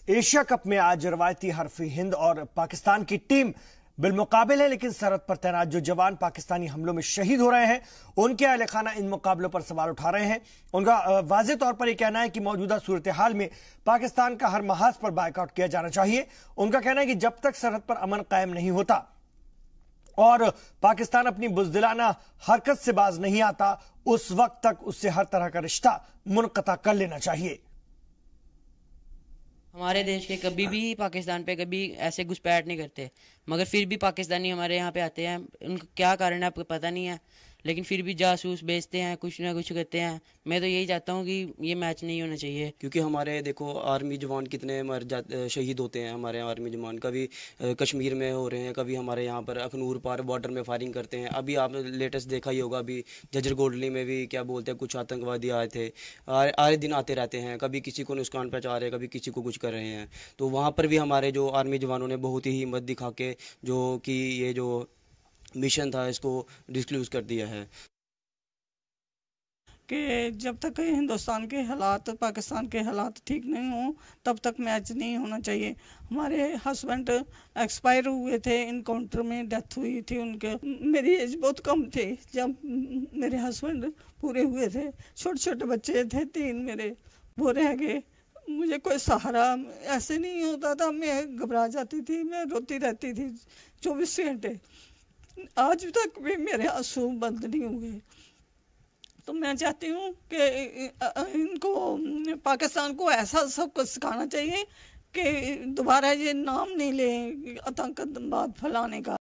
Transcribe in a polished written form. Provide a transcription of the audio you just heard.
Asia cup में आज रवायती हरफ हिंद और पाकिस्तान की टीम बिलमुकाबिल है, लेकिन सरहद पर तैनात जो जवान पाकिस्तानी हमलों में शहीद हो रहे हैं उनके अहले खाना इन मुकाबलों पर सवाल उठा रहे हैं। उनका वाज़ेह तौर पर यह कहना है कि मौजूदा सूरत हाल में पाकिस्तान का हर महाज पर बायकॉट किया जाना चाहिए। उनका कहना है कि जब तक सरहद पर अमन कायम नहीं होता और पाकिस्तान अपनी बुज़दिलाना हरकत से बाज नहीं आता, उस वक्त तक उससे हर तरह का रिश्ता मुनक़ता कर लेना चाहिए। हमारे देश के कभी भी पाकिस्तान पे कभी ऐसे घुसपैठ नहीं करते, मगर फिर भी पाकिस्तानी हमारे यहाँ पे आते हैं। उनका क्या कारण है आपको पता नहीं है, लेकिन फिर भी जासूस भेजते हैं, कुछ ना कुछ करते हैं। मैं तो यही चाहता हूँ कि ये मैच नहीं होना चाहिए, क्योंकि हमारे देखो आर्मी जवान कितने शहीद होते हैं। हमारे आर्मी जवान कभी कश्मीर में हो रहे हैं, कभी हमारे यहाँ पर अखनूर पार बॉर्डर में फायरिंग करते हैं। अभी आप लेटेस्ट देखा ही होगा, अभी जजर गोडली में भी क्या बोलते हैं कुछ आतंकवादी आए थे, आए दिन आते रहते हैं, कभी किसी को नुकसान पहुँचा रहे हैं, कभी किसी को कुछ कर रहे हैं। तो वहाँ पर भी हमारे जो आर्मी जवानों ने बहुत ही हिम्मत दिखा के जो कि ये जो मिशन था इसको डिस्क्लोज कर दिया है कि जब तक हिंदुस्तान के हालात पाकिस्तान के हालात ठीक नहीं हों तब तक मैच नहीं होना चाहिए। हमारे हस्बैंड एक्सपायर हुए थे, इनकाउंटर में डेथ हुई थी उनके। मेरी एज बहुत कम थी जब मेरे हस्बैंड पूरे हुए थे। छोटे छोटे बच्चे थे, 3 मेरे, वो रह गए। मुझे कोई सहारा ऐसे नहीं होता था, मैं घबरा जाती थी, मैं रोती रहती थी 24 घंटे। आज तक भी मेरे आंसू बंद नहीं हुए। तो मैं चाहती हूँ कि इनको पाकिस्तान को ऐसा सब कुछ सिखाना चाहिए कि दोबारा ये नाम नहीं लें आतंकवाद फैलाने का।